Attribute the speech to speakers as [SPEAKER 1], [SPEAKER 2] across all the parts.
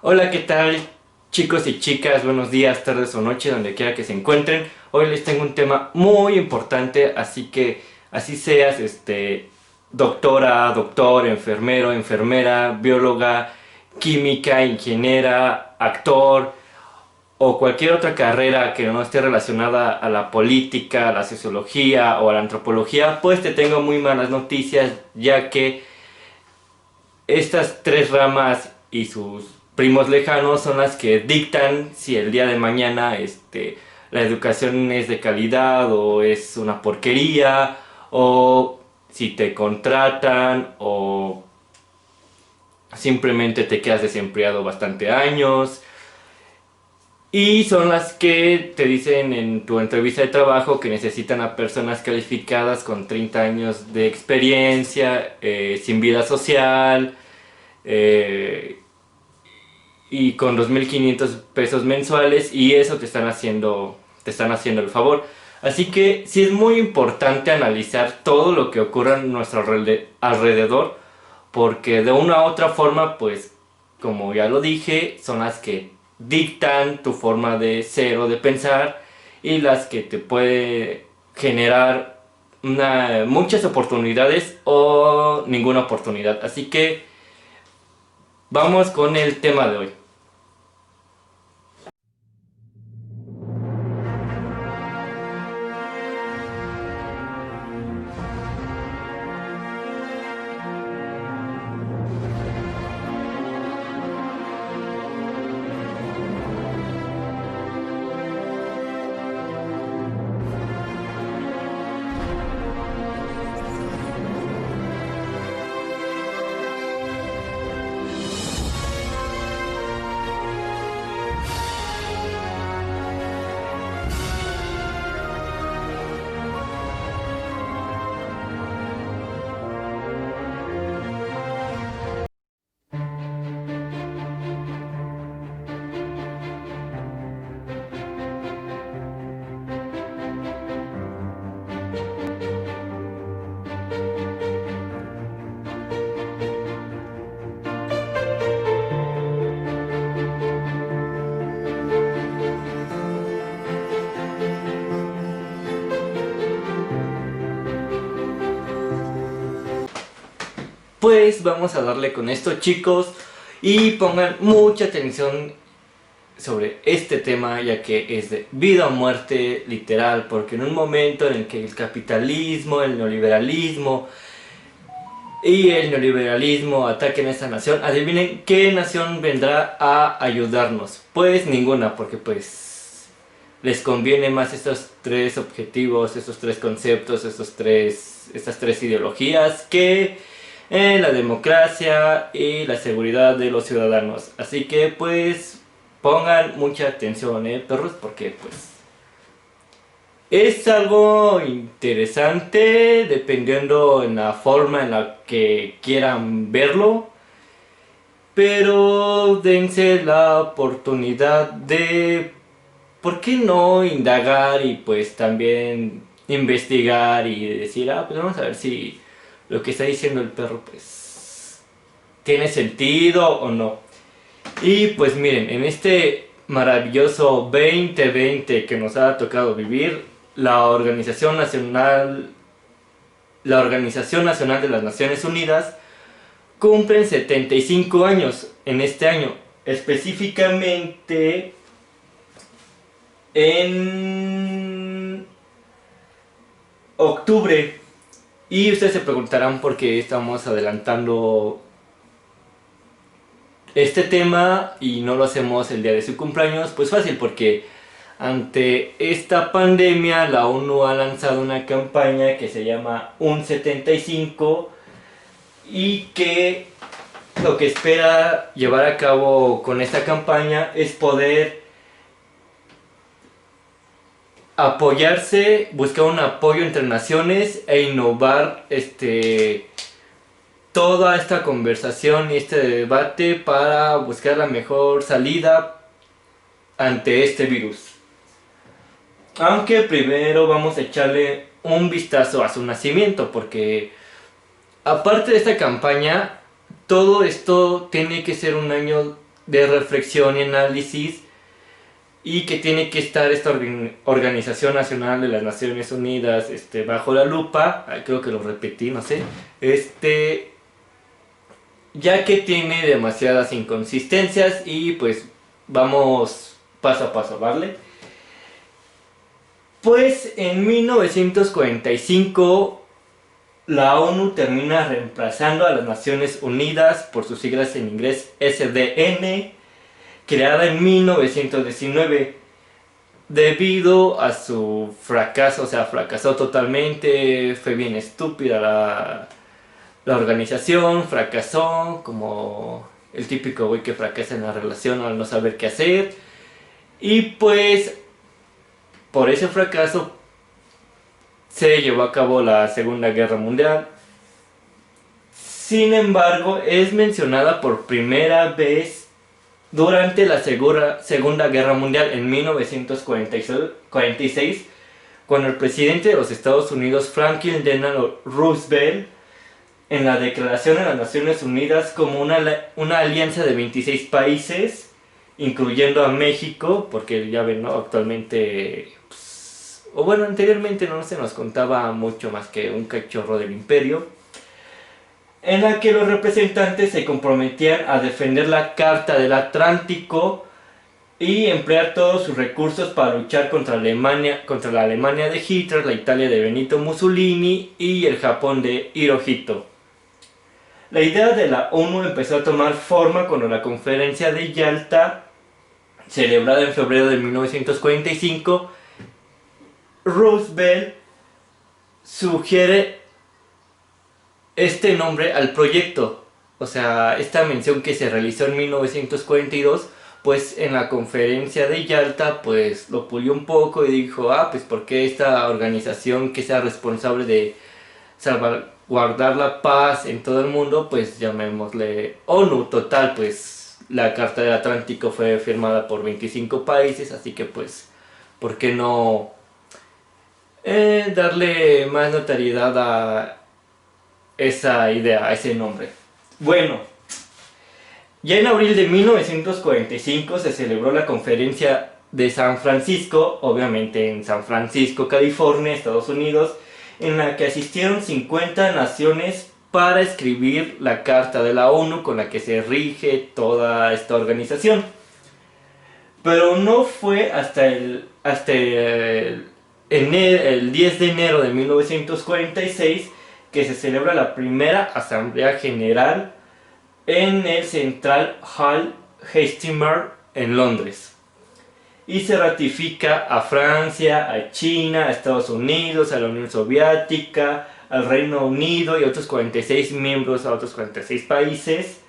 [SPEAKER 1] Hola, ¿qué tal chicos y chicas? Buenos días, tardes o noches, donde quiera que se encuentren. Hoy les tengo un tema muy importante, así que así seas doctora, doctor, enfermero, enfermera, bióloga, química, ingeniera, actor o cualquier otra carrera que no esté relacionada a la política, a la sociología o a la antropología, pues te tengo muy malas noticias, ya que estas tres ramas y sus primos lejanos son las que dictan si el día de mañana la educación es de calidad o es una porquería, o si te contratan o simplemente te quedas desempleado bastante años. Y son las que te dicen en tu entrevista de trabajo que necesitan a personas calificadas con 30 años de experiencia, sin vida social, eh, y con 2.500 pesos mensuales, y eso te están haciendo el favor. Así que sí es muy importante analizar todo lo que ocurre a nuestro alrededor, porque de una u otra forma, pues como ya lo dije, son las que dictan tu forma de ser o de pensar, y las que te puede generar muchas oportunidades o ninguna oportunidad. Así que vamos con el tema de hoy. Pues vamos a darle con esto, chicos, y pongan mucha atención sobre este tema, ya que es de vida o muerte literal, porque en un momento en el que el capitalismo, el neoliberalismo y el neoliberalismo ataquen a esta nación, adivinen qué nación vendrá a ayudarnos. Pues ninguna, porque pues les conviene más estos tres objetivos, estos tres conceptos, estas tres ideologías, que la democracia y la seguridad de los ciudadanos. Así que pues pongan mucha atención, perros, porque pues es algo interesante dependiendo en la forma en la que quieran verlo, pero dense la oportunidad de, ¿por qué no indagar y pues también investigar y decir, pues vamos a ver si lo que está diciendo el perro pues tiene sentido o no? Y pues miren, en este maravilloso 2020 que nos ha tocado vivir, la Organización Nacional de las Naciones Unidas cumplen 75 años en este año, específicamente en octubre. Y ustedes se preguntarán por qué estamos adelantando este tema y no lo hacemos el día de su cumpleaños. Pues fácil, porque ante esta pandemia la ONU ha lanzado una campaña que se llama UN75, y que lo que espera llevar a cabo con esta campaña es poder apoyarse, buscar un apoyo entre naciones e innovar toda esta conversación y este debate para buscar la mejor salida ante este virus. Aunque primero vamos a echarle un vistazo a su nacimiento, porque aparte de esta campaña, todo esto tiene que ser un año de reflexión y análisis, y que tiene que estar esta Organización Nacional de las Naciones Unidas bajo la lupa. Creo que lo repetí, no sé, ya que tiene demasiadas inconsistencias, y pues vamos paso a paso, ¿vale? Pues en 1945 la ONU termina reemplazando a las Naciones Unidas, por sus siglas en inglés SDN, creada en 1919, debido a su fracaso. O sea, fracasó totalmente, fue bien estúpida la organización, fracasó como el típico güey que fracasa en la relación al no saber qué hacer, y pues por ese fracaso se llevó a cabo la Segunda Guerra Mundial. Sin embargo, es mencionada por primera vez durante la Segunda Guerra Mundial en 1946, cuando el presidente de los Estados Unidos, Franklin Delano Roosevelt, en la Declaración de las Naciones Unidas, como una alianza de 26 países, incluyendo a México, porque ya ven, ¿no? Actualmente, pues, o bueno, anteriormente no se nos contaba mucho más que un cachorro del imperio, en la que los representantes se comprometían a defender la Carta del Atlántico y emplear todos sus recursos para luchar contra la Alemania de Hitler, la Italia de Benito Mussolini y el Japón de Hirohito. La idea de la ONU empezó a tomar forma cuando la Conferencia de Yalta, celebrada en febrero de 1945, Roosevelt sugiere este nombre al proyecto. O sea, esta mención que se realizó en 1942, pues en la Conferencia de Yalta pues lo pulió un poco y dijo, pues ¿por qué esta organización que sea responsable de salvaguardar la paz en todo el mundo, pues llamémosle ONU? Total, pues la Carta del Atlántico fue firmada por 25 países, así que pues ¿por qué no darle más notariedad a esa idea, a ese nombre? Bueno, ya en abril de 1945 se celebró la Conferencia de San Francisco, obviamente en San Francisco, California, Estados Unidos, en la que asistieron 50 naciones para escribir la Carta de la ONU con la que se rige toda esta organización. Pero no fue hasta el 10 de enero de 1946 que se celebra la primera Asamblea General en el Central Hall Herstmoor en Londres, y se ratifica a Francia, a China, a Estados Unidos, a la Unión Soviética, al Reino Unido y a otros 46 miembros, a otros 46 países,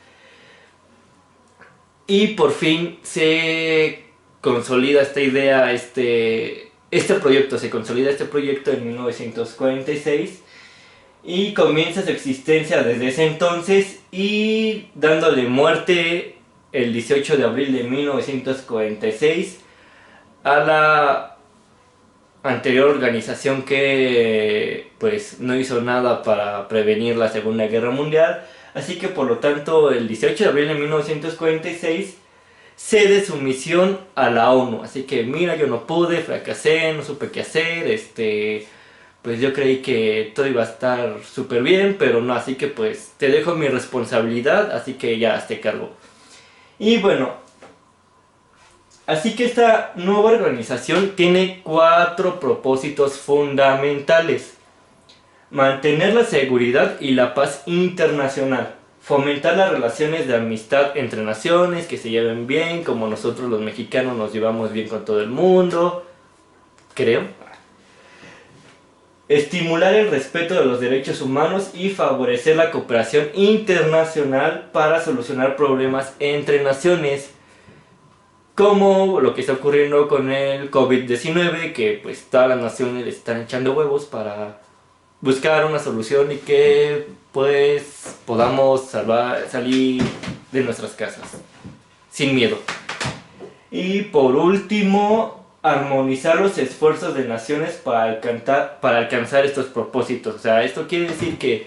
[SPEAKER 1] y por fin se consolida esta idea, este proyecto se consolida en 1946, y comienza su existencia desde ese entonces, y dándole muerte el 18 de abril de 1946 a la anterior organización que pues no hizo nada para prevenir la Segunda Guerra Mundial. Así que por lo tanto el 18 de abril de 1946 cede su misión a la ONU. Así que mira, yo no pude, fracasé, no supe qué hacer, pues yo creí que todo iba a estar súper bien, pero no, así que pues te dejo mi responsabilidad, así que ya hazte cargo. Y bueno, así que esta nueva organización tiene 4 propósitos fundamentales: mantener la seguridad y la paz internacional, fomentar las relaciones de amistad entre naciones, que se lleven bien, como nosotros los mexicanos nos llevamos bien con todo el mundo, creo. Estimular el respeto de los derechos humanos y favorecer la cooperación internacional para solucionar problemas entre naciones, como lo que está ocurriendo con el COVID-19, que pues todas las naciones le están echando huevos para buscar una solución y que pues podamos salir de nuestras casas sin miedo. Y por último, armonizar los esfuerzos de naciones para alcanzar estos propósitos. O sea, esto quiere decir que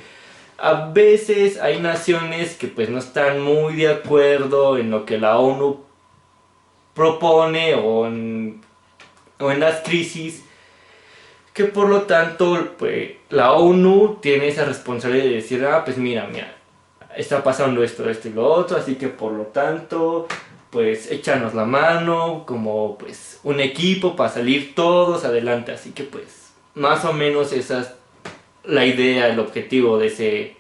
[SPEAKER 1] a veces hay naciones que pues no están muy de acuerdo en lo que la ONU propone o en las crisis, que por lo tanto pues la ONU tiene esa responsabilidad de decir, ah, pues mira, está pasando esto y lo otro, así que por lo tanto pues échanos la mano como pues un equipo para salir todos adelante, así que pues más o menos esa es la idea, el objetivo de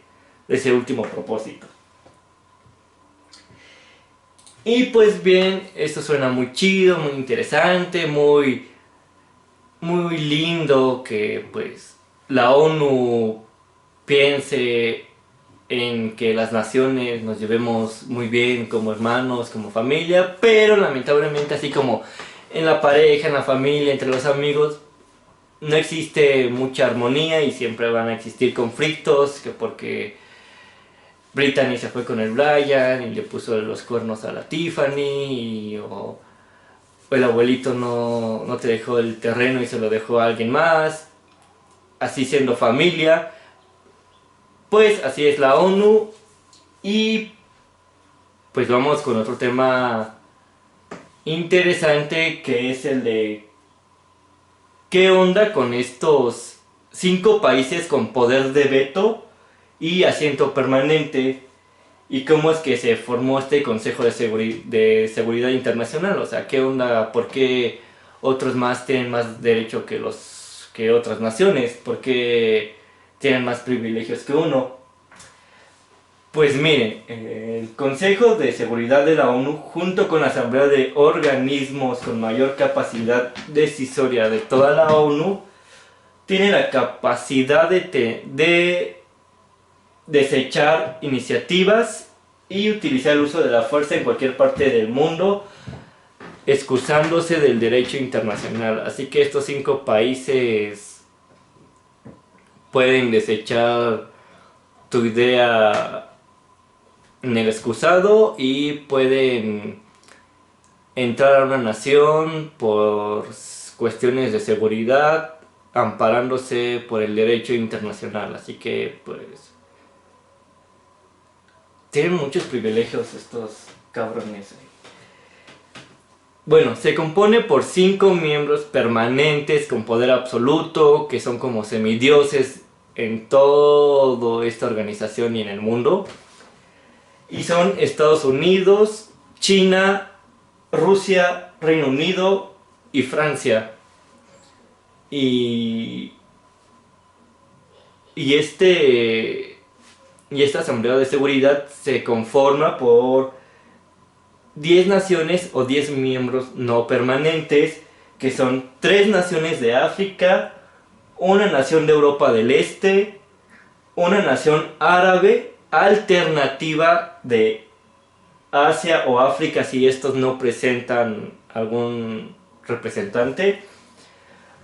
[SPEAKER 1] ese último propósito. Y pues bien, esto suena muy chido, muy interesante, muy lindo que pues la ONU piense en que las naciones nos llevemos muy bien como hermanos, como familia, pero lamentablemente así como en la pareja, en la familia, entre los amigos, no existe mucha armonía y siempre van a existir conflictos, que porque Brittany se fue con el Brian y le puso los cuernos a la Tiffany, o el abuelito no te dejó el terreno y se lo dejó a alguien más, así siendo familia. Pues así es la ONU. Y pues vamos con otro tema interesante, que es el de qué onda con estos 5 países con poder de veto y asiento permanente, y cómo es que se formó este Consejo de Seguridad Internacional. O sea, qué onda, por qué otros más tienen más derecho que otras naciones, por qué tienen más privilegios que uno. Pues miren, el Consejo de Seguridad de la ONU, junto con la Asamblea de Organismos con mayor capacidad decisoria de toda la ONU, tiene la capacidad de desechar iniciativas y utilizar el uso de la fuerza en cualquier parte del mundo, excusándose del derecho internacional. Así que estos 5 países pueden desechar tu idea en el excusado y pueden entrar a una nación por cuestiones de seguridad, amparándose por el derecho internacional. Así que pues tienen muchos privilegios estos cabrones. Bueno, se compone por 5 miembros permanentes con poder absoluto, que son como semidioses en toda esta organización y en el mundo. Y son Estados Unidos, China, Rusia, Reino Unido y Francia. Y, y, y esta Asamblea de Seguridad se conforma por 10 naciones o 10 miembros no permanentes, que son 3 naciones de África, una nación de Europa del Este, una nación árabe alternativa de Asia o África si estos no presentan algún representante,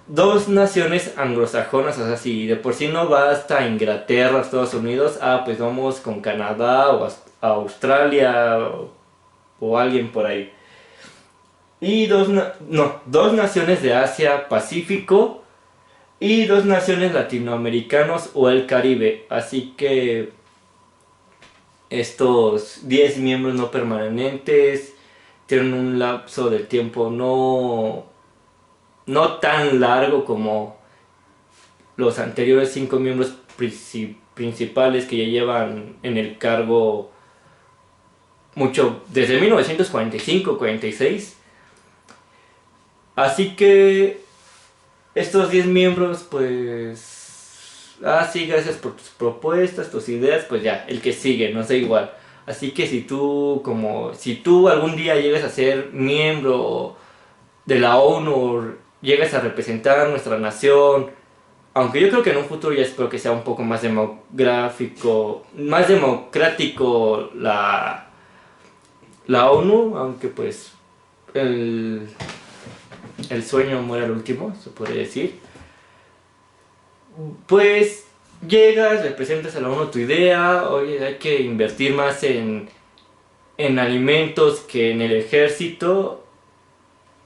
[SPEAKER 1] 2 naciones anglosajonas, o sea, si de por sí no basta Inglaterra, Estados Unidos, pues vamos con Canadá o Australia o alguien por ahí. Y 2 naciones de Asia Pacífico y 2 naciones latinoamericanos o el Caribe. Así que estos 10 miembros no permanentes tienen un lapso de tiempo no tan largo como los anteriores 5 miembros principales, que ya llevan en el cargo mucho desde 1945-46. Así que estos 10 miembros pues sí, gracias por tus propuestas, tus ideas, pues ya, el que sigue, nos da igual. Así que si tú algún día llegas a ser miembro de la ONU, llegas a representar a nuestra nación, aunque yo creo que en un futuro ya espero que sea un poco más democrático la ONU, aunque pues el sueño muere al último, se puede decir. Pues llegas, le presentas a la ONU tu idea, oye, hay que invertir más en alimentos que en el ejército,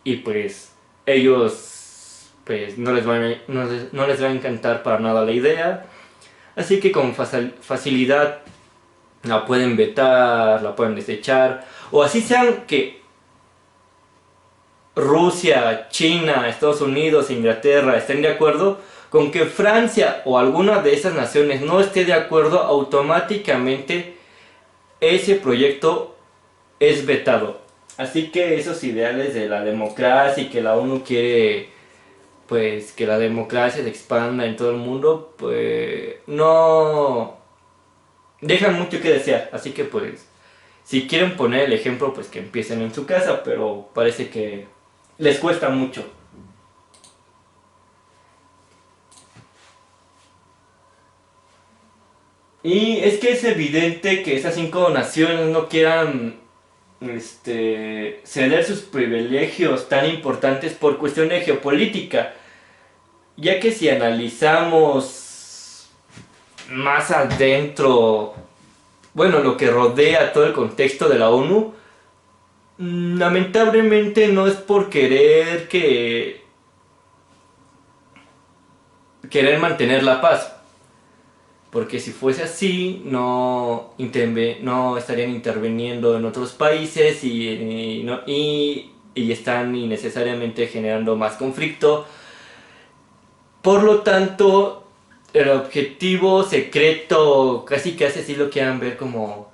[SPEAKER 1] y pues ellos pues no les va a encantar para nada la idea. así que con facilidad la pueden vetar, la pueden desechar, o así sean que Rusia, China, Estados Unidos, Inglaterra estén de acuerdo, con que Francia o alguna de esas naciones no esté de acuerdo, automáticamente ese proyecto es vetado. Así que esos ideales de la democracia y que la ONU quiere pues que la democracia se expanda en todo el mundo, pues no dejan mucho que desear. Así que pues si quieren poner el ejemplo, pues que empiecen en su casa, pero parece que les cuesta mucho. Y es que es evidente que esas 5 naciones no quieran ceder sus privilegios tan importantes por cuestión de geopolítica, ya que si analizamos más adentro, bueno, lo que rodea todo el contexto de la ONU, lamentablemente no es por querer mantener la paz, porque si fuese así no estarían interviniendo en otros países y están innecesariamente generando más conflicto. Por lo tanto, el objetivo secreto, casi así lo quieran ver como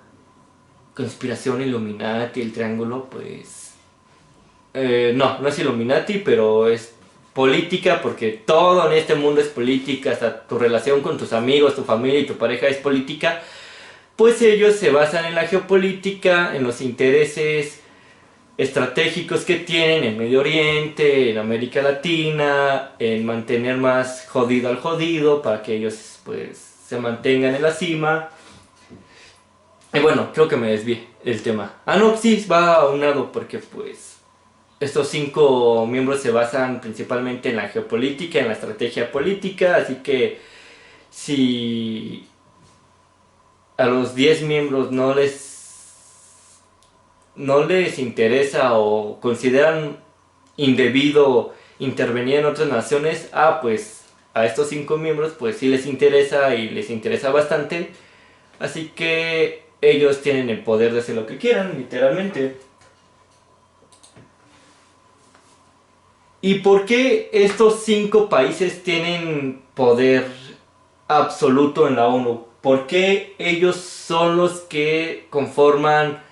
[SPEAKER 1] conspiración Illuminati, el triángulo, pues no es Illuminati, pero es política, porque todo en este mundo es política, hasta tu relación con tus amigos, tu familia y tu pareja es política. Pues ellos se basan en la geopolítica, en los intereses estratégicos que tienen en Medio Oriente, en América Latina, en mantener más jodido al jodido para que ellos pues se mantengan en la cima. Y bueno, creo que me desvié del tema. No, sí, va aunado porque pues estos 5 miembros se basan principalmente en la geopolítica, en la estrategia política, así que si a los 10 miembros no les interesa o consideran indebido intervenir en otras naciones, pues a estos 5 miembros pues sí les interesa y les interesa bastante, así que ellos tienen el poder de hacer lo que quieran, literalmente. ¿Y por qué estos 5 países tienen poder absoluto en la ONU? ¿Por qué ellos son los que conforman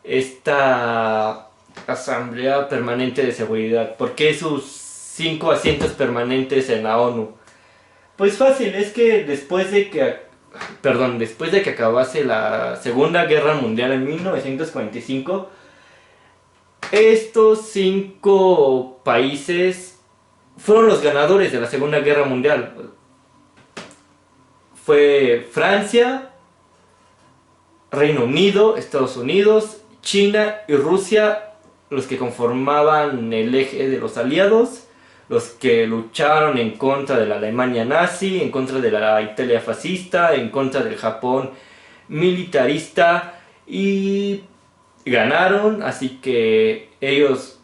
[SPEAKER 1] esta Asamblea Permanente de Seguridad? ¿Por qué sus 5 asientos permanentes en la ONU? Pues fácil, es que después de que acabase la Segunda Guerra Mundial en 1945, estos 5 países fueron los ganadores de la Segunda Guerra Mundial. Fue Francia, Reino Unido, Estados Unidos, China y Rusia los que conformaban el eje de los aliados, los que lucharon en contra de la Alemania nazi, en contra de la Italia fascista, en contra del Japón militarista, y ganaron. Así que ellos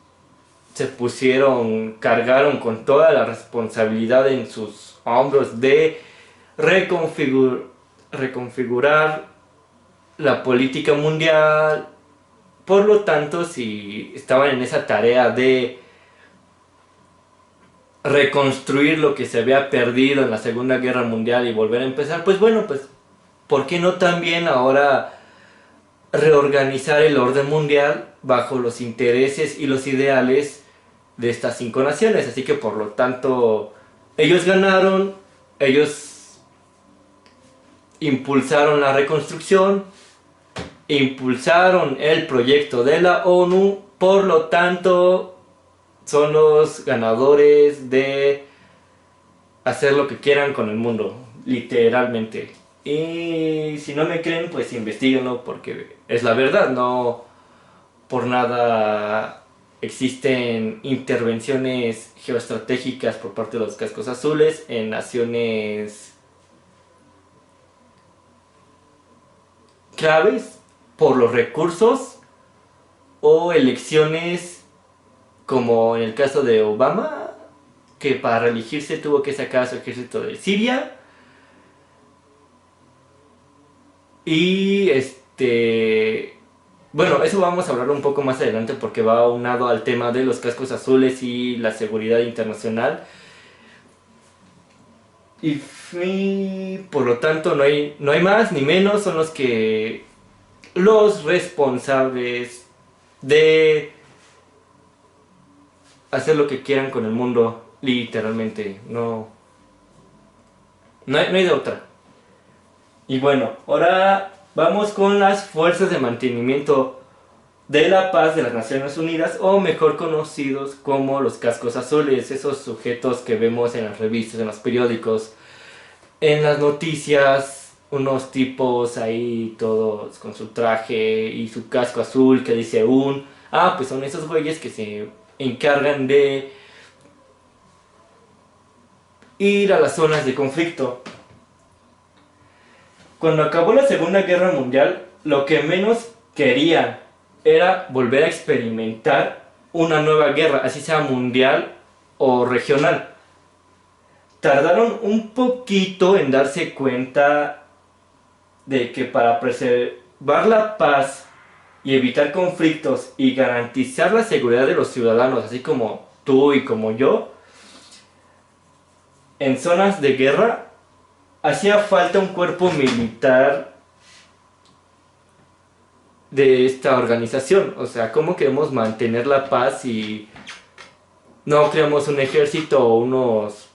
[SPEAKER 1] cargaron con toda la responsabilidad en sus hombros de reconfigurar la política mundial. Por lo tanto, si estaban en esa tarea de reconstruir lo que se había perdido en la Segunda Guerra Mundial y volver a empezar, pues bueno, pues ¿por qué no también ahora reorganizar el orden mundial bajo los intereses y los ideales de estas 5 naciones? Así que por lo tanto, ellos ganaron, ellos impulsaron la reconstrucción, impulsaron el proyecto de la ONU, por lo tanto son los ganadores de hacer lo que quieran con el mundo, literalmente. Y si no me creen, pues investiguenlo, porque es la verdad. No por nada existen intervenciones geoestratégicas por parte de los cascos azules en naciones claves por los recursos, o elecciones como en el caso de Obama, que para reelegirse tuvo que sacar a su ejército de Siria, Y bueno, eso vamos a hablar un poco más adelante porque va aunado al tema de los cascos azules y la seguridad internacional. Y por lo tanto no hay más ni menos, son los responsables de hacer lo que quieran con el mundo, literalmente. No hay de otra. Y bueno, ahora vamos con las fuerzas de mantenimiento de la paz de las Naciones Unidas, o mejor conocidos como los cascos azules, esos sujetos que vemos en las revistas, en los periódicos, en las noticias, unos tipos ahí todos con su traje y su casco azul que dice pues son esos güeyes que se encargan de ir a las zonas de conflicto. Cuando acabó la Segunda Guerra Mundial, lo que menos querían era volver a experimentar una nueva guerra, así sea mundial o regional. Tardaron un poquito en darse cuenta de que para preservar la paz y evitar conflictos y garantizar la seguridad de los ciudadanos, así como tú y como yo, en zonas de guerra hacía falta un cuerpo militar de esta organización. O sea, ¿cómo queremos mantener la paz si no creamos un ejército o unos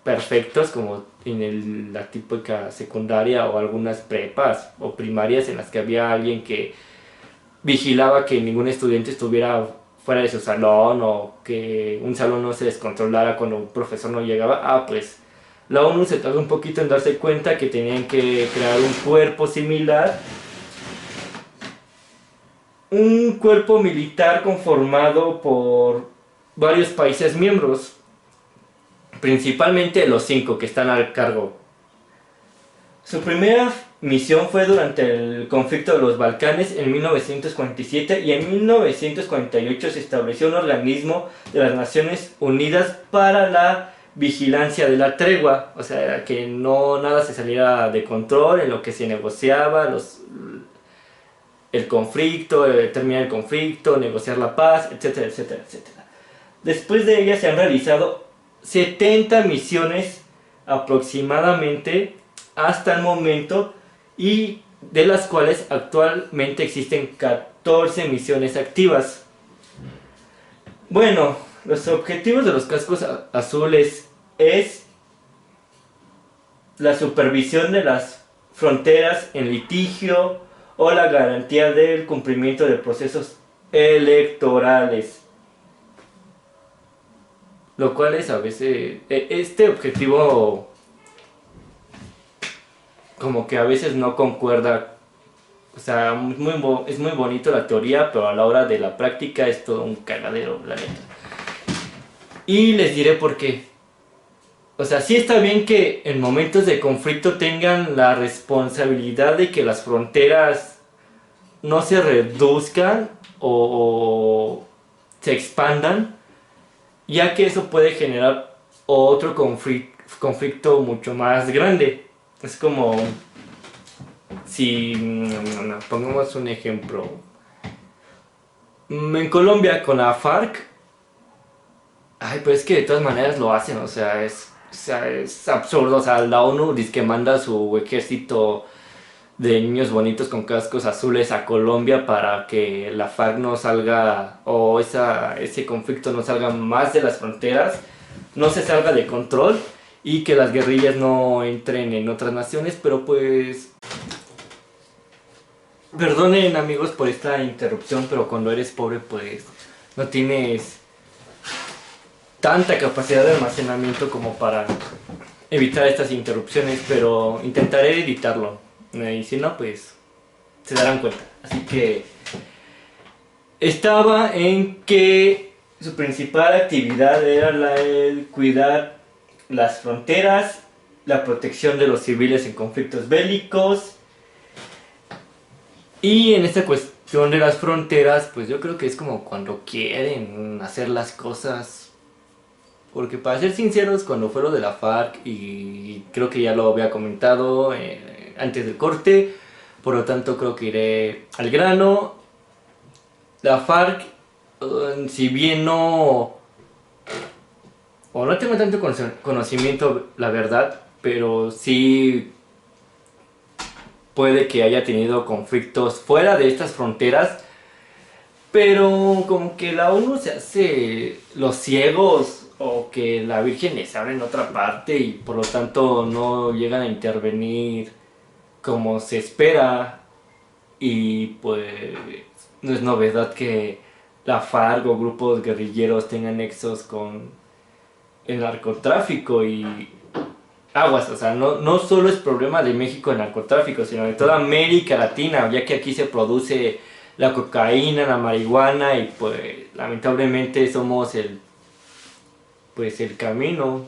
[SPEAKER 1] perfectos como en la típica secundaria o algunas prepas o primarias en las que había alguien que vigilaba que ningún estudiante estuviera fuera de su salón o que un salón no se descontrolara cuando un profesor no llegaba? Pues la ONU se tardó un poquito en darse cuenta que tenían que crear un cuerpo similar, un cuerpo militar conformado por varios países miembros, principalmente los 5 que están al cargo. Su primera misión fue durante el conflicto de los Balcanes en 1947, y en 1948 se estableció un organismo de las Naciones Unidas para la vigilancia de la tregua, o sea, que no nada se saliera de control en lo que se negociaba, el conflicto, terminar el conflicto, negociar la paz, etcétera, etcétera, etcétera. Después de ella se han realizado 70 misiones aproximadamente hasta el momento, y de las cuales actualmente existen 14 misiones activas. Bueno, los objetivos de los cascos azules es la supervisión de las fronteras en litigio o la garantía del cumplimiento de procesos electorales. Lo cual es a veces, este objetivo como que a veces no concuerda. O sea, es muy bonito la teoría, pero a la hora de la práctica es todo un cagadero, la neta. Y les diré por qué. O sea, sí está bien que en momentos de conflicto tengan la responsabilidad de que las fronteras no se reduzcan o se expandan, ya que eso puede generar otro conflicto mucho más grande. Es como si, pongamos un ejemplo, en Colombia con la FARC, pues es que de todas maneras lo hacen, o sea, es absurdo. O sea, la ONU dice que manda su ejército de niños bonitos con cascos azules a Colombia para que la FARC no salga, o ese conflicto no salga más de las fronteras, no se salga de control y que las guerrillas no entren en otras naciones. Pero pues, perdonen amigos por esta interrupción, pero cuando eres pobre pues no tienes tanta capacidad de almacenamiento como para evitar estas interrupciones, pero intentaré editarlo. Y si no, pues se darán cuenta. Así que estaba en que su principal actividad era el cuidar las fronteras, la protección de los civiles en conflictos bélicos. Y en esta cuestión de las fronteras, pues yo creo que es como cuando quieren hacer las cosas. Porque para ser sinceros, cuando fue lo de la FARC, y creo que ya lo había comentado antes del corte, por lo tanto creo que iré al grano. La FARC, si bien no, o no tengo tanto conocimiento, la verdad, pero sí puede que haya tenido conflictos fuera de estas fronteras, pero como que la ONU se hace los ciegos o que la Virgen les habla en otra parte y por lo tanto no llegan a intervenir como se espera. Y pues no es novedad que la FARC o grupos guerrilleros tengan nexos con el narcotráfico y aguas, o sea, no solo es problema de México el narcotráfico, sino de toda América Latina, ya que aquí se produce la cocaína, la marihuana y pues lamentablemente somos el camino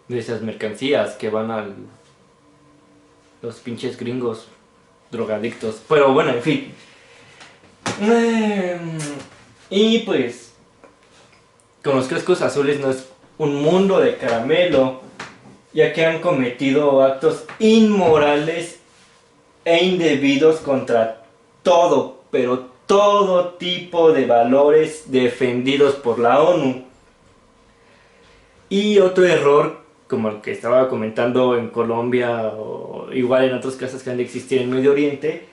[SPEAKER 1] de esas mercancías que van a los pinches gringos drogadictos. Pero bueno, en fin. Y pues con los cascos azules no es un mundo de caramelo, ya que han cometido actos inmorales e indebidos contra todo, pero todo tipo de valores defendidos por la ONU. Y otro error, como el que estaba comentando en Colombia o igual en otros casos que han de existir en Medio Oriente,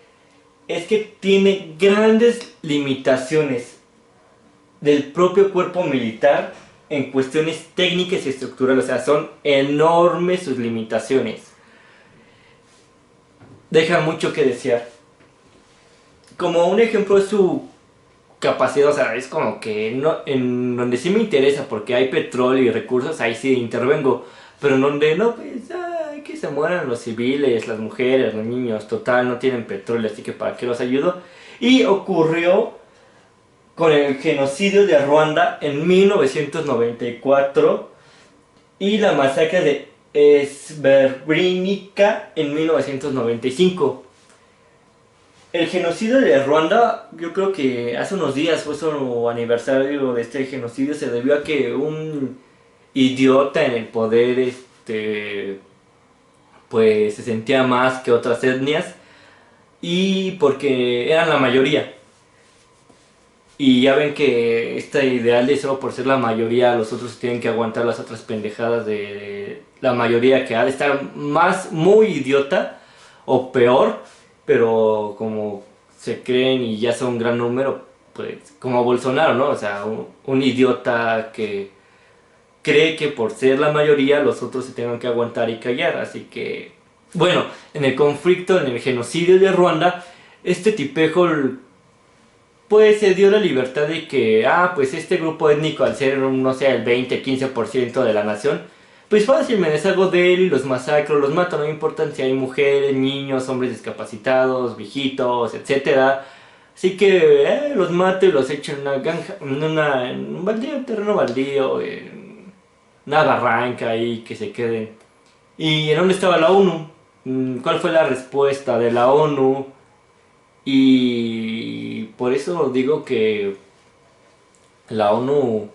[SPEAKER 1] es que tiene grandes limitaciones del propio cuerpo militar en cuestiones técnicas y estructurales. O sea, son enormes sus limitaciones. Deja mucho que desear. Como un ejemplo es su capacidad, o sea, es como que no, en donde sí me interesa porque hay petróleo y recursos, ahí sí intervengo. Pero en donde no, pues, ay, que se mueran los civiles, las mujeres, los niños, total, no tienen petróleo, así que ¿para qué los ayudo? Y ocurrió con el genocidio de Ruanda en 1994 y la masacre de Srebrenica en 1995. El genocidio de Ruanda, yo creo que hace unos días fue su aniversario de este genocidio, se debió a que un idiota en el poder, pues se sentía más que otras etnias y porque eran la mayoría. Y ya ven que este ideal de solo por ser la mayoría, los otros tienen que aguantar las otras pendejadas de la mayoría que ha de estar más muy idiota o peor, pero como se creen y ya son un gran número, pues como Bolsonaro, ¿no? O sea, un idiota que cree que por ser la mayoría los otros se tengan que aguantar y callar. Así que, bueno, en el conflicto, en el genocidio de Ruanda, este tipejo pues se dio la libertad de que, pues este grupo étnico al ser, no sé, el 20-15% de la nación, pues fácil, me deshago de él y los masacro, los mato, no me importan si hay mujeres, niños, hombres discapacitados, viejitos, etcétera. Así que los mato y los echo en una granja, en un baldío, un terreno baldío, en una barranca ahí que se queden. ¿Y en dónde estaba la ONU? ¿Cuál fue la respuesta de la ONU? Y por eso digo que la ONU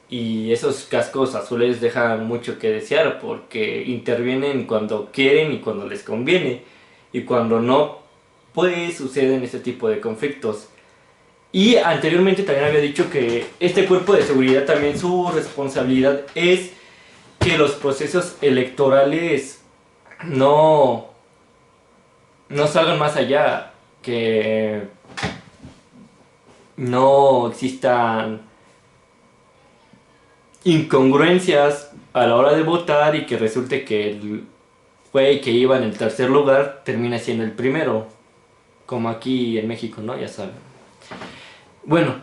[SPEAKER 1] y esos cascos azules dejan mucho que desear porque intervienen cuando quieren y cuando les conviene. Y cuando no, pues suceden este tipo de conflictos. Y anteriormente también había dicho que este cuerpo de seguridad también su responsabilidad es que los procesos electorales no salgan más allá, que no existan incongruencias a la hora de votar y que resulte que el güey que iba en el tercer lugar termina siendo el primero, como aquí en México, ¿no? Ya saben. Bueno,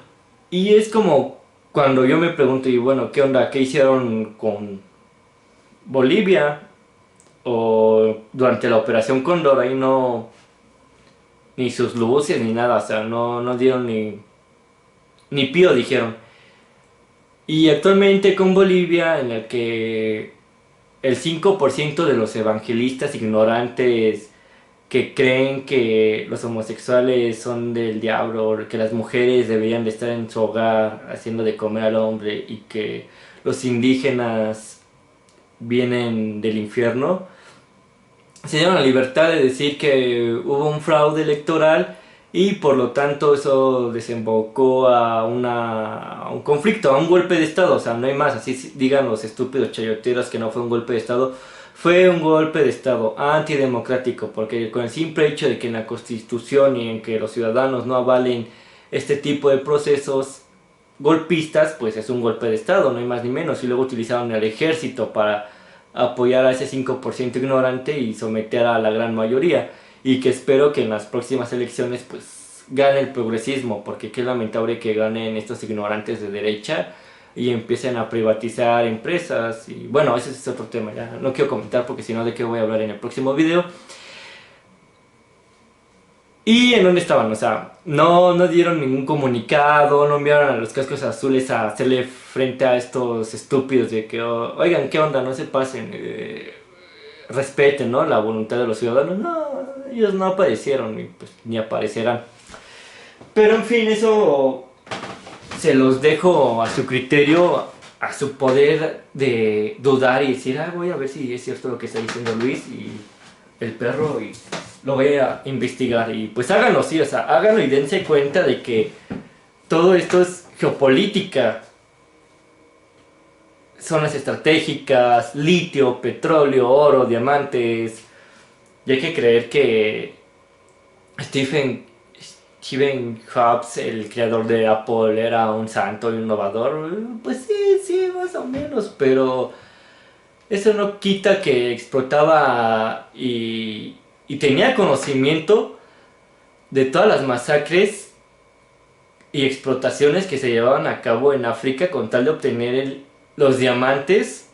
[SPEAKER 1] y es como cuando yo me pregunto, y bueno, ¿qué onda? ¿Qué hicieron con Bolivia? O durante la Operación Cóndor, ahí no, ni sus luces ni nada, o sea, no dieron ni pío, dijeron. Y actualmente con Bolivia, en el que el 5% de los evangelistas ignorantes que creen que los homosexuales son del diablo, que las mujeres deberían de estar en su hogar haciendo de comer al hombre y que los indígenas vienen del infierno, se dieron la libertad de decir que hubo un fraude electoral y por lo tanto eso desembocó a, a un conflicto, a un golpe de estado. O sea, no hay más, así digan los estúpidos chayoteros que no fue un golpe de estado. Fue un golpe de estado antidemocrático, porque con el simple hecho de que en la constitución y en que los ciudadanos no avalen este tipo de procesos golpistas, pues es un golpe de estado, no hay más ni menos. Y luego utilizaron el ejército para apoyar a ese 5% ignorante y someter a la gran mayoría. Y que espero que en las próximas elecciones pues gane el progresismo, porque qué lamentable que ganen estos ignorantes de derecha y empiecen a privatizar empresas. Y bueno, ese es otro tema, ya no quiero comentar porque si no de qué voy a hablar en el próximo video. ¿Y en dónde estaban? O sea, no dieron ningún comunicado, no enviaron a los cascos azules a hacerle frente a estos estúpidos de que, oh, oigan, ¿qué onda? No se pasen, respeten, ¿no? La voluntad de los ciudadanos. No, ellos no aparecieron y pues ni aparecerán. Pero en fin, eso se los dejo a su criterio, a su poder de dudar y decir, ah, voy a ver si es cierto lo que está diciendo Luis y el perro y lo voy a investigar. Y pues háganlo, sí, o sea, háganlo y dense cuenta de que todo esto es geopolítica. Zonas estratégicas, litio, petróleo, oro, diamantes. Y hay que creer que Stephen Jobs, el creador de Apple, era un santo y un innovador. Pues sí, sí, más o menos, pero eso no quita que explotaba y tenía conocimiento de todas las masacres y explotaciones que se llevaban a cabo en África con tal de obtener los diamantes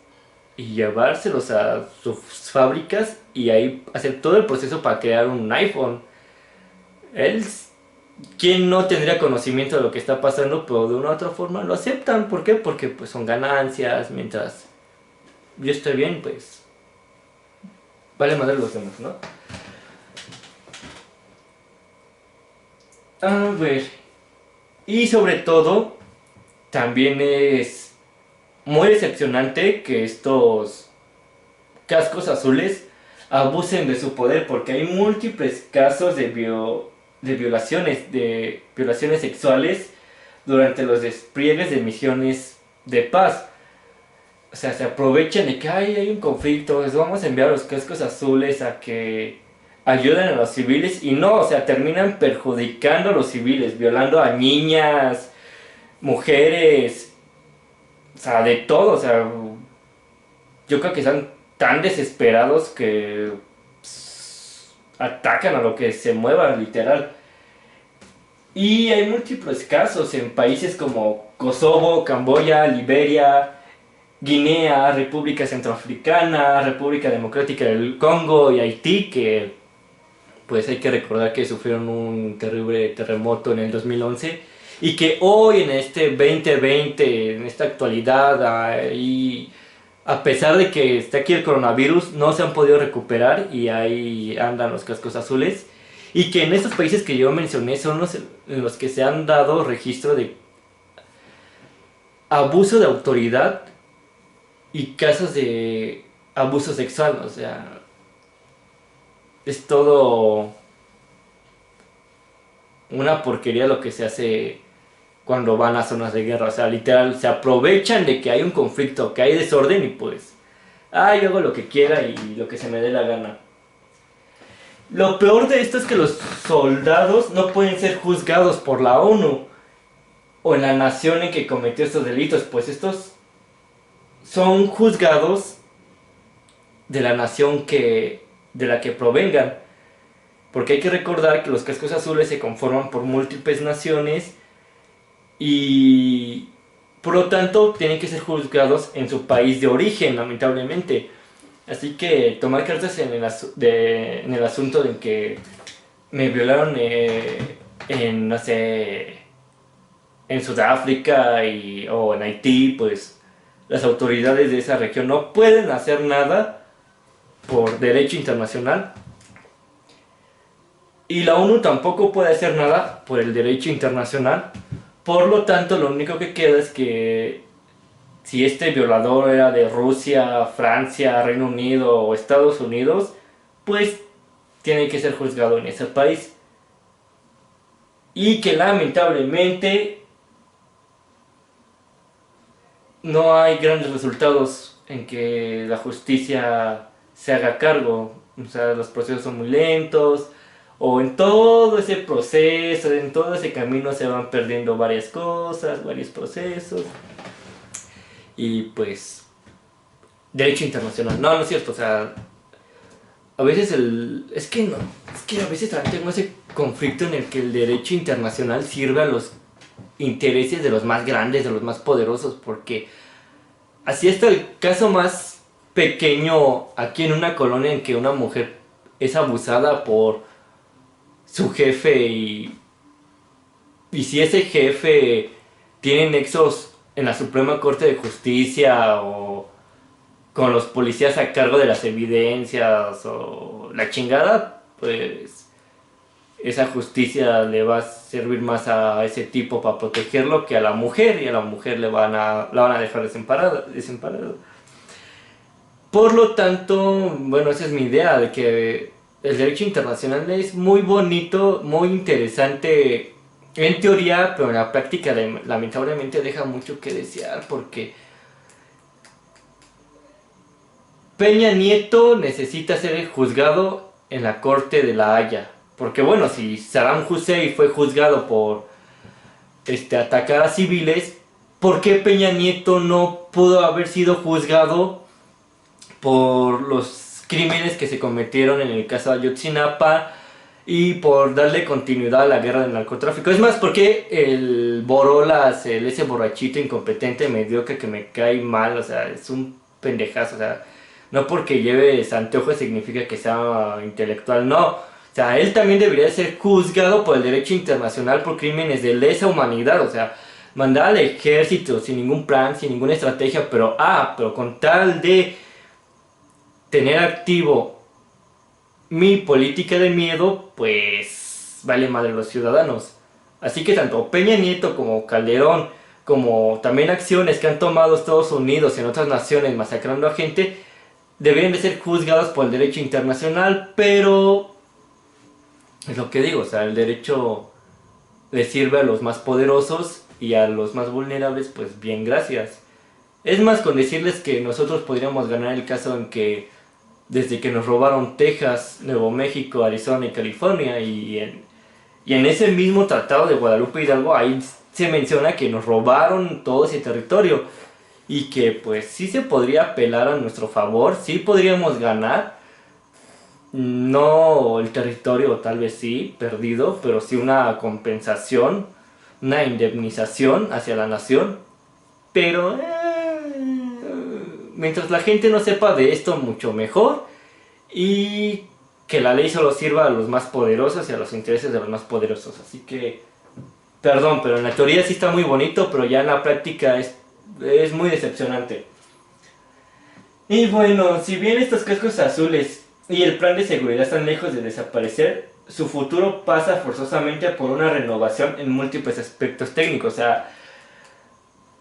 [SPEAKER 1] y llevárselos a sus fábricas y ahí hacer todo el proceso para crear un iPhone. Él, quien no tendría conocimiento de lo que está pasando, pero de una u otra forma lo aceptan. ¿Por qué? Porque pues son ganancias, mientras yo estoy bien, pues vale madre los demás, ¿no? A ver, y sobre todo, también es muy decepcionante que estos cascos azules abusen de su poder, porque hay múltiples casos de violaciones sexuales durante los despliegues de misiones de paz. O sea, se aprovechan de que hay un conflicto, les vamos a enviar a los cascos azules a que ayuden a los civiles y no, o sea, terminan perjudicando a los civiles, violando a niñas, mujeres, o sea, de todo, o sea, yo creo que están tan desesperados que atacan a lo que se mueva, literal. Y hay múltiples casos en países como Kosovo, Camboya, Liberia, Guinea, República Centroafricana, República Democrática del Congo y Haití, que pues hay que recordar que sufrieron un terrible terremoto en el 2011 y que hoy en este 2020, en esta actualidad, y a pesar de que está aquí el coronavirus, no se han podido recuperar y ahí andan los cascos azules. Y que en estos países que yo mencioné son los en los que se han dado registro de abuso de autoridad y casos de abuso sexual. O sea, es todo una porquería lo que se hace cuando van a zonas de guerra. O sea, literal, se aprovechan de que hay un conflicto, que hay desorden y pues, yo hago lo que quiera y lo que se me dé la gana. Lo peor de esto es que los soldados no pueden ser juzgados por la ONU o en la nación en que cometió estos delitos, pues estos son juzgados de la nación de la que provengan. Porque hay que recordar que los cascos azules se conforman por múltiples naciones y por lo tanto tienen que ser juzgados en su país de origen, lamentablemente. Así que tomar cartas en en el asunto de que me violaron en, no sé, en Sudáfrica o en Haití, pues las autoridades de esa región no pueden hacer nada por derecho internacional. Y la ONU tampoco puede hacer nada por el derecho internacional. Por lo tanto, lo único que queda es que si este violador era de Rusia, Francia, Reino Unido o Estados Unidos, pues tiene que ser juzgado en ese país. Y que lamentablemente no hay grandes resultados en que la justicia se haga cargo. O sea, los procesos son muy lentos, o en todo ese proceso, en todo ese camino se van perdiendo varias cosas, varios procesos. Y pues, derecho internacional. No, no es cierto, o sea, a veces es que no, es que a veces también tengo ese conflicto en el que el derecho internacional sirve a los intereses de los más grandes, de los más poderosos, porque así está el caso más pequeño aquí en una colonia en que una mujer es abusada por su jefe y si ese jefe tiene nexos en la Suprema Corte de Justicia o con los policías a cargo de las evidencias o la chingada, pues esa justicia le va a servir más a ese tipo para protegerlo que a la mujer, y a la mujer la van a dejar desamparada. Por lo tanto, bueno, esa es mi idea de que el derecho internacional es muy bonito, muy interesante en teoría, pero en la práctica lamentablemente deja mucho que desear, porque Peña Nieto necesita ser juzgado en la Corte de la Haya. Porque bueno, si Saddam Hussein fue juzgado por atacar a civiles, ¿por qué Peña Nieto no pudo haber sido juzgado por los crímenes que se cometieron en el caso de Ayotzinapa y por darle continuidad a la guerra del narcotráfico? Es más, porque el Borolas, ese borrachito incompetente mediocre que me cae mal, o sea, es un pendejazo, o sea, no porque lleve anteojos significa que sea intelectual, no. O sea, él también debería ser juzgado por el derecho internacional por crímenes de lesa humanidad, o sea, mandar al ejército sin ningún plan, sin ninguna estrategia, pero con tal de tener activo mi política de miedo, pues vale madre los ciudadanos. Así que tanto Peña Nieto como Calderón, como también acciones que han tomado Estados Unidos en otras naciones masacrando a gente, deberían de ser juzgados por el derecho internacional, pero es lo que digo, o sea, el derecho le sirve a los más poderosos y a los más vulnerables, pues bien, gracias. Es más, con decirles que nosotros podríamos ganar el caso en que desde que nos robaron Texas, Nuevo México, Arizona y California, y en ese mismo tratado de Guadalupe Hidalgo, ahí se menciona que nos robaron todo ese territorio y que pues sí se podría apelar a nuestro favor, sí podríamos ganar, no el territorio tal vez sí, perdido, pero sí una compensación, una indemnización hacia la nación, pero mientras la gente no sepa de esto, mucho mejor, y que la ley solo sirva a los más poderosos y a los intereses de los más poderosos. Así que, perdón, pero en la teoría sí está muy bonito, pero ya en la práctica es muy decepcionante. Y bueno, si bien estos cascos azules y el plan de seguridad están lejos de desaparecer, su futuro pasa forzosamente por una renovación en múltiples aspectos técnicos. O sea,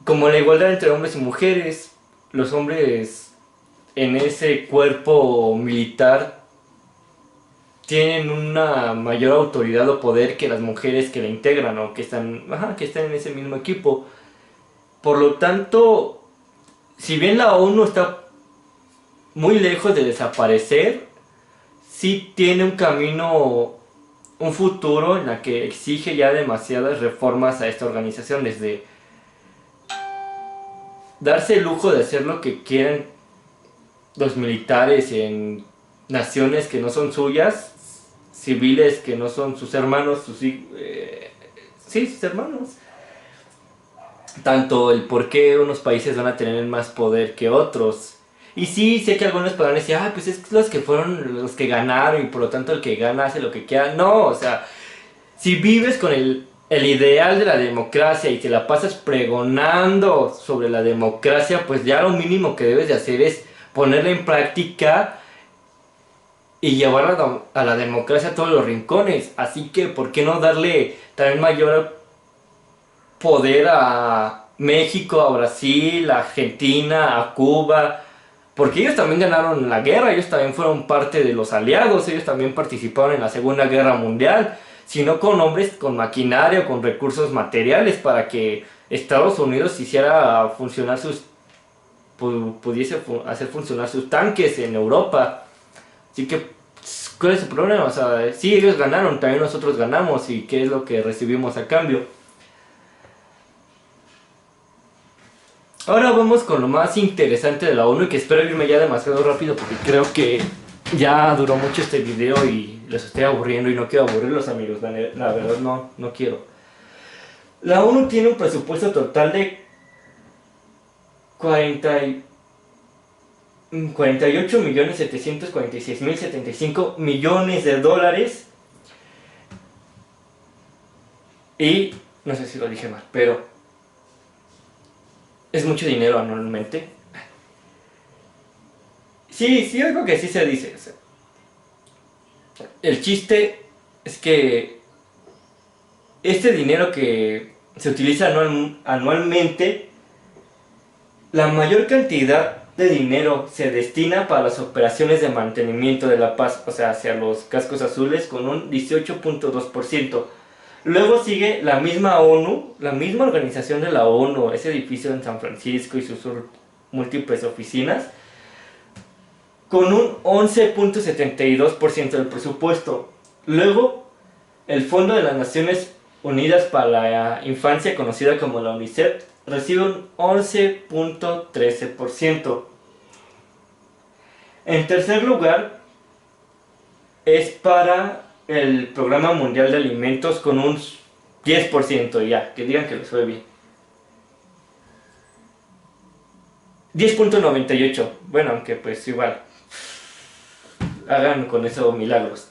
[SPEAKER 1] como la igualdad entre hombres y mujeres, los hombres en ese cuerpo militar tienen una mayor autoridad o poder que las mujeres que la integran o que están en ese mismo equipo. Por lo tanto, si bien la ONU está muy lejos de desaparecer, sí tiene un camino, un futuro en la que exige ya demasiadas reformas a esta organización, desde darse el lujo de hacer lo que quieran los militares en naciones que no son suyas, civiles que no son sus hermanos, sus hermanos. Tanto el por qué unos países van a tener más poder que otros. Y sí, sé que algunos podrán decir, pues es los que fueron los que ganaron y por lo tanto el que gana hace lo que quiera. No, o sea, si vives con el ideal de la democracia y te la pasas pregonando sobre la democracia, pues ya lo mínimo que debes de hacer es ponerla en práctica y llevar a la democracia a todos los rincones. Así que, ¿por qué no darle también mayor poder a México, a Brasil, a Argentina, a Cuba? Porque ellos también ganaron la guerra, ellos también fueron parte de los aliados, ellos también participaron en la Segunda Guerra Mundial, sino con hombres, con maquinaria, con recursos materiales para que Estados Unidos hiciera funcionar pudiese hacer funcionar sus tanques en Europa. Así que, ¿cuál es el problema? O sea, sí, ellos ganaron, también nosotros ganamos, y ¿qué es lo que recibimos a cambio? Ahora vamos con lo más interesante de la ONU, y que espero irme ya demasiado rápido porque creo que ya duró mucho este video y los estoy aburriendo y no quiero aburrirlos, amigos, la verdad no quiero. La ONU tiene un presupuesto total de 48.746.075 millones de dólares. Y no sé si lo dije mal, pero es mucho dinero anualmente. Sí, yo creo que sí se dice. O sea, el chiste es que este dinero que se utiliza anualmente, la mayor cantidad de dinero se destina para las operaciones de mantenimiento de la paz, o sea, hacia los cascos azules, con un 18.2%. Luego sigue la misma ONU, la misma organización de la ONU, ese edificio en San Francisco y sus múltiples oficinas, con un 11.72% del presupuesto. Luego, el Fondo de las Naciones Unidas para la Infancia, conocida como la UNICEF, recibe un 11.13%. En tercer lugar, es para el Programa Mundial de Alimentos, con un 10%, ya, que digan que lo fue bien. 10.98, bueno, aunque pues igual, hagan con eso milagros.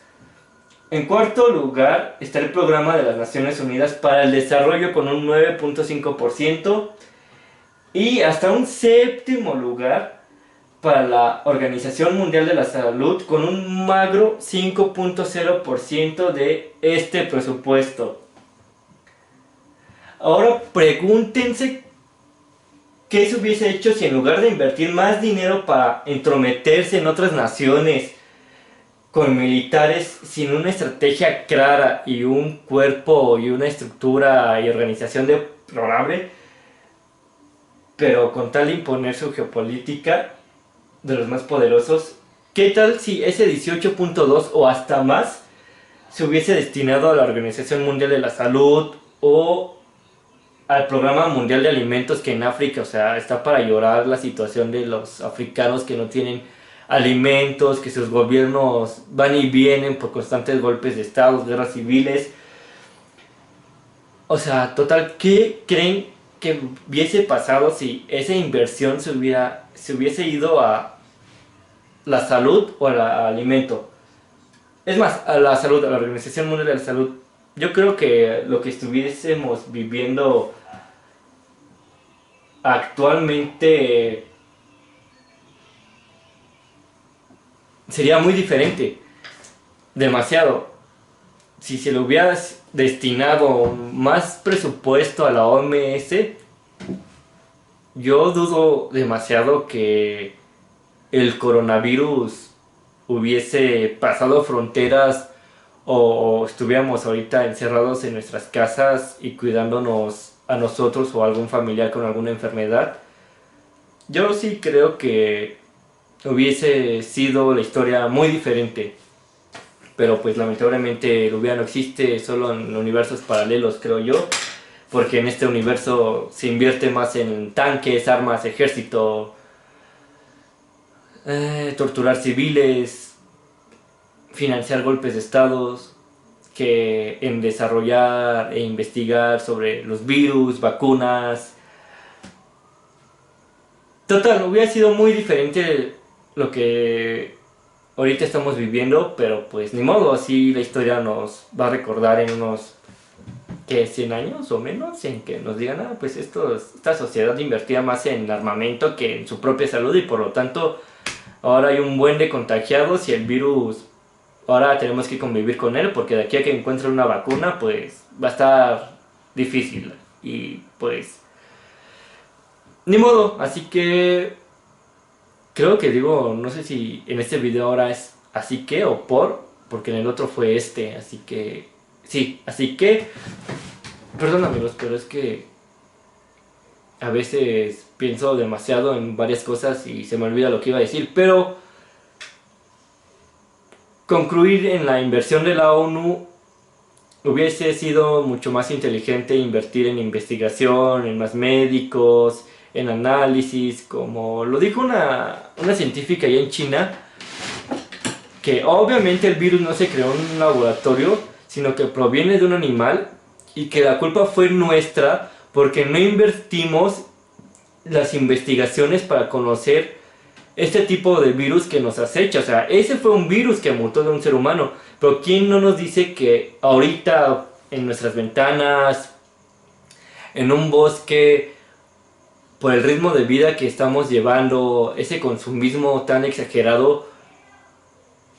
[SPEAKER 1] En cuarto lugar está el Programa de las Naciones Unidas para el Desarrollo, con un 9.5%. Y hasta un séptimo lugar para la Organización Mundial de la Salud, con un magro 5.0% de este presupuesto. Ahora pregúntense qué se hubiese hecho si, en lugar de invertir más dinero para entrometerse en otras naciones con militares sin una estrategia clara y un cuerpo y una estructura y organización deplorable, pero con tal de imponer su geopolítica de los más poderosos, ¿qué tal si ese 18.2 o hasta más se hubiese destinado a la Organización Mundial de la Salud o al Programa Mundial de Alimentos, que en África, o sea, está para llorar la situación de los africanos que no tienen alimentos, que sus gobiernos van y vienen por constantes golpes de estado, guerras civiles? O sea, total, ¿qué creen que hubiese pasado si esa inversión se hubiese ido a la salud o al alimento? Es más, a la salud, a la Organización Mundial de la Salud. Yo creo que lo que estuviésemos viviendo actualmente sería muy diferente, demasiado. Si se le hubiera destinado más presupuesto a la OMS, yo dudo demasiado que el coronavirus hubiese pasado fronteras, o estuviéramos ahorita encerrados en nuestras casas y cuidándonos a nosotros o a algún familiar con alguna enfermedad. Yo sí creo que hubiese sido la historia muy diferente. Pero pues lamentablemente el hubiera no existe, solo en universos paralelos, creo yo. Porque en este universo se invierte más en tanques, armas, ejército, torturar civiles, financiar golpes de estados, que en desarrollar e investigar sobre los virus, vacunas. Total, hubiera sido muy diferente lo que ahorita estamos viviendo, pero pues ni modo, así la historia nos va a recordar en unos, ¿qué? 100 años o menos, en que nos digan, pues esta sociedad invertía más en armamento que en su propia salud, y por lo tanto ahora hay un buen de contagiados y el virus, ahora tenemos que convivir con él, porque de aquí a que encuentren una vacuna, pues va a estar difícil. Y pues ni modo, así que creo que digo, no sé si en este video ahora es así que o porque en el otro fue este, así que sí, así que, perdón amigos, pero es que a veces pienso demasiado en varias cosas y se me olvida lo que iba a decir, pero concluir en la inversión de la ONU hubiese sido mucho más inteligente invertir en investigación, en más médicos, en análisis, como lo dijo una científica allá en China, que obviamente el virus no se creó en un laboratorio, sino que proviene de un animal y que la culpa fue nuestra porque no invertimos las investigaciones para conocer este tipo de virus que nos acecha. O sea, ese fue un virus que mutó de un ser humano, pero ¿quién no nos dice que ahorita en nuestras ventanas, en un bosque, por el ritmo de vida que estamos llevando, ese consumismo tan exagerado,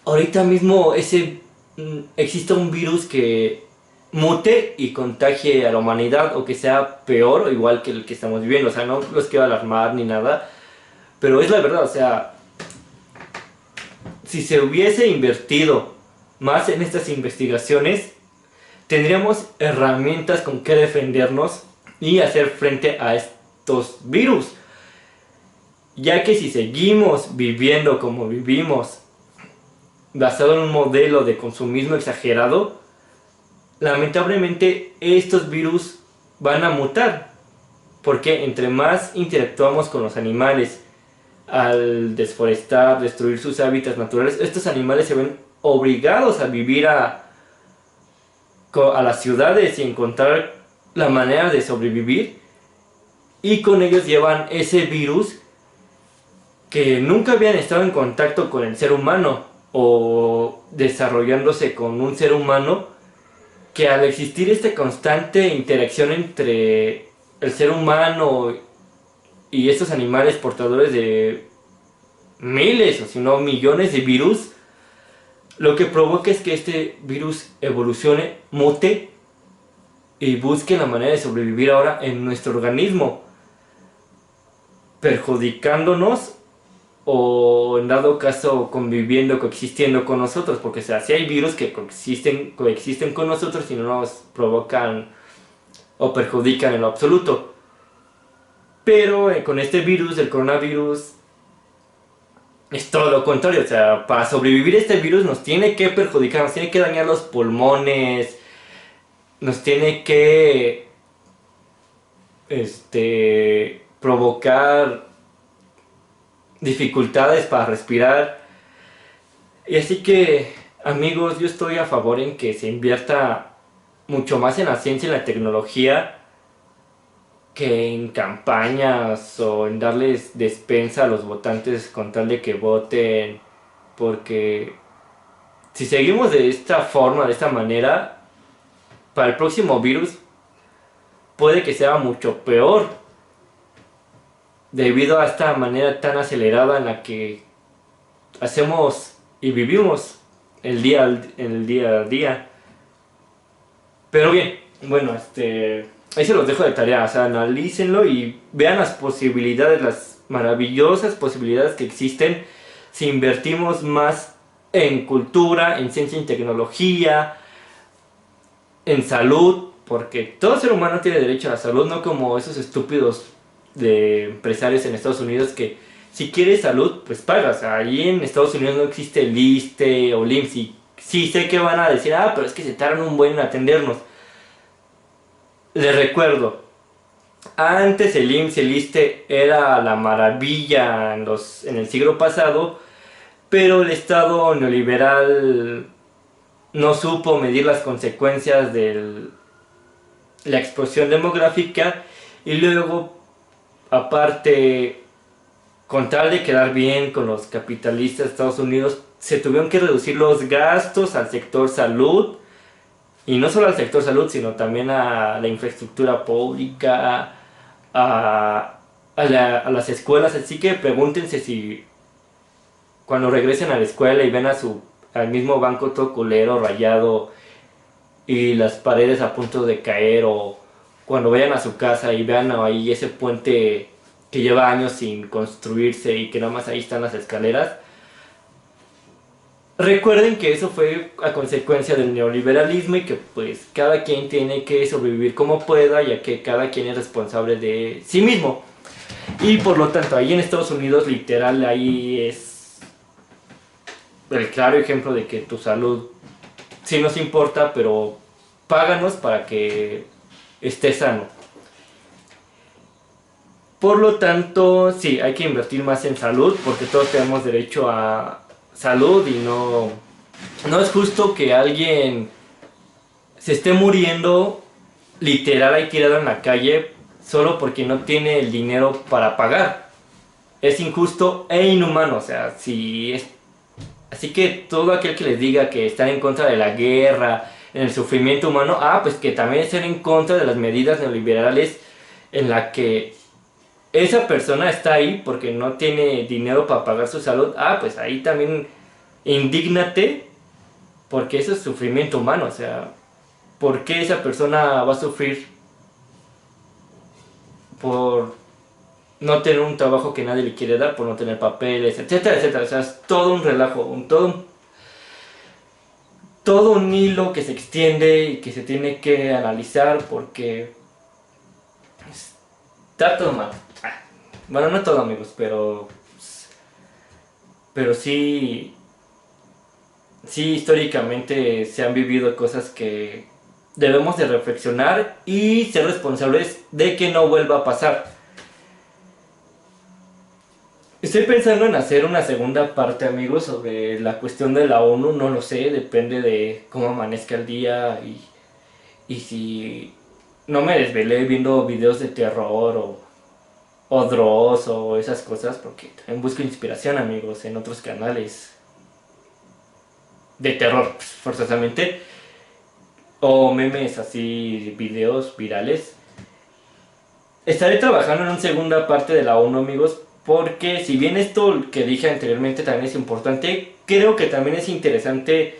[SPEAKER 1] ahorita mismo existe un virus que mute y contagie a la humanidad, o que sea peor o igual que el que estamos viviendo? O sea, no los quiero alarmar ni nada, pero es la verdad. O sea, si se hubiese invertido más en estas investigaciones, tendríamos herramientas con que defendernos y hacer frente a estos virus. Ya que si seguimos viviendo como vivimos, basado en un modelo de consumismo exagerado, lamentablemente estos virus van a mutar. Porque entre más interactuamos con los animales, al desforestar, destruir sus hábitats naturales, estos animales se ven obligados a vivir a las ciudades y encontrar la manera de sobrevivir, y con ellos llevan ese virus que nunca habían estado en contacto con el ser humano o desarrollándose con un ser humano, que al existir esta constante interacción entre el ser humano y estos animales portadores de miles o si no millones de virus, lo que provoca es que este virus evolucione, mute y busque la manera de sobrevivir ahora en nuestro organismo, perjudicándonos o en dado caso conviviendo, coexistiendo con nosotros. Porque o sea, si hay virus que coexisten con nosotros y no nos provocan o perjudican en lo absoluto. Pero con este virus, el coronavirus, es todo lo contrario. O sea, para sobrevivir este virus nos tiene que perjudicar, nos tiene que dañar los pulmones, nos tiene que provocar dificultades para respirar. Y así que, amigos, yo estoy a favor en que se invierta mucho más en la ciencia y la tecnología que en campañas o en darles despensa a los votantes con tal de que voten. Porque si seguimos de esta forma, de esta manera, para el próximo virus puede que sea mucho peor, debido a esta manera tan acelerada en la que hacemos y vivimos el día a día. Pero bien, bueno, ahí se los dejo de tarea. O sea, analícenlo y vean las posibilidades, las maravillosas posibilidades que existen si invertimos más en cultura, en ciencia y tecnología, en salud, porque todo ser humano tiene derecho a la salud, no como esos estúpidos de empresarios en Estados Unidos que si quieres salud, pues pagas. O sea, ahí en Estados Unidos no existe el ISSSTE o el IMSS. Y sí sé que van a decir, pero es que se tardan un buen en atendernos. Les recuerdo, antes el IMSS y el ISSSTE era la maravilla en el siglo pasado, pero el Estado neoliberal no supo medir las consecuencias de la explosión demográfica, y luego, aparte, con tal de quedar bien con los capitalistas de Estados Unidos, se tuvieron que reducir los gastos al sector salud, y no solo al sector salud, sino también a la infraestructura pública, a las escuelas. Así que pregúntense si cuando regresen a la escuela y ven al mismo banco todo culero, rayado y las paredes a punto de caer, o cuando vayan a su casa y vean ahí ese puente que lleva años sin construirse y que nada más ahí están las escaleras. Recuerden que eso fue a consecuencia del neoliberalismo y que pues cada quien tiene que sobrevivir como pueda, ya que cada quien es responsable de sí mismo. Y por lo tanto, ahí en Estados Unidos literal ahí es el claro ejemplo de que tu salud sí nos importa, pero páganos para que estés sano. Por lo tanto, sí, hay que invertir más en salud porque todos tenemos derecho a salud y no es justo que alguien se esté muriendo literal ahí tirado en la calle solo porque no tiene el dinero para pagar. Es injusto e inhumano, o sea, si es... Así que todo aquel que les diga que están en contra de la guerra, en el sufrimiento humano, pues que también estén en contra de las medidas neoliberales en la que esa persona está ahí porque no tiene dinero para pagar su salud, pues ahí también indígnate porque eso es sufrimiento humano, o sea, ¿por qué esa persona va a sufrir por no tener un trabajo que nadie le quiere dar, por no tener papeles, etcétera, etcétera? O sea, es todo un relajo, todo un hilo que se extiende y que se tiene que analizar porque está todo mal. Bueno, no todo, amigos, pero sí históricamente se han vivido cosas que debemos de reflexionar y ser responsables de que no vuelva a pasar. Estoy pensando en hacer una segunda parte, amigos, sobre la cuestión de la ONU, no lo sé, depende de cómo amanezca el día y si no me desvelé viendo videos de terror o Dross o esas cosas, porque también busco inspiración, amigos, en otros canales de terror, forzosamente, o memes así, videos virales. Estaré trabajando en una segunda parte de la ONU, amigos, porque si bien esto que dije anteriormente también es importante, creo que también es interesante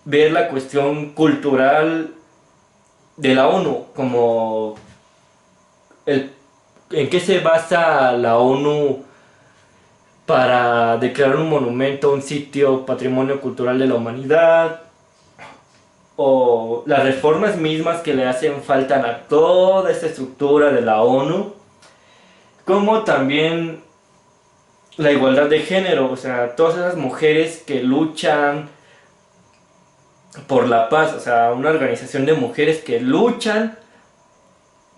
[SPEAKER 1] ver la cuestión cultural de la ONU, como en qué se basa la ONU para declarar un monumento, un sitio patrimonio cultural de la humanidad, o las reformas mismas que le hacen falta a toda esta estructura de la ONU, como también la igualdad de género, o sea, todas esas mujeres que luchan por la paz, o sea, una organización de mujeres que luchan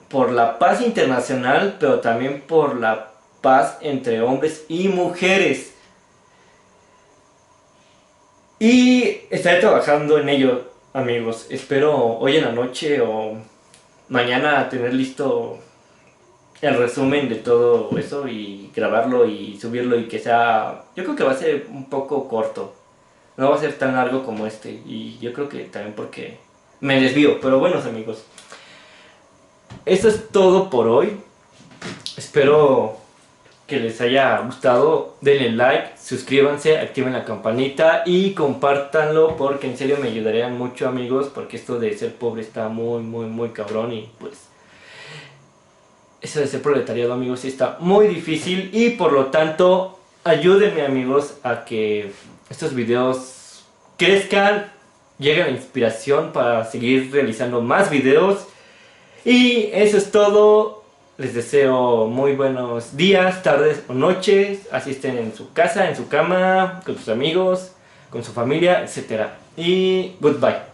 [SPEAKER 1] por la paz internacional, pero también por la paz entre hombres y mujeres. Y estaré trabajando en ello, amigos. Espero hoy en la noche o mañana tener listo el resumen de todo eso y grabarlo y subirlo y que sea... Yo creo que va a ser un poco corto. No va a ser tan largo como este. Y yo creo que también porque me desvío. Pero bueno, amigos, esto es todo por hoy. Espero que les haya gustado. Denle like, suscríbanse, activen la campanita y compártanlo porque en serio me ayudarían mucho, amigos, porque esto de ser pobre está muy cabrón y pues eso de ser proletariado, amigos, sí está muy difícil y por lo tanto ayúdenme, amigos, a que estos videos crezcan, lleguen a inspiración para seguir realizando más videos. Y eso es todo. Les deseo muy buenos días, tardes o noches. Así estén en su casa, en su cama, con sus amigos, con su familia, etc. Y goodbye.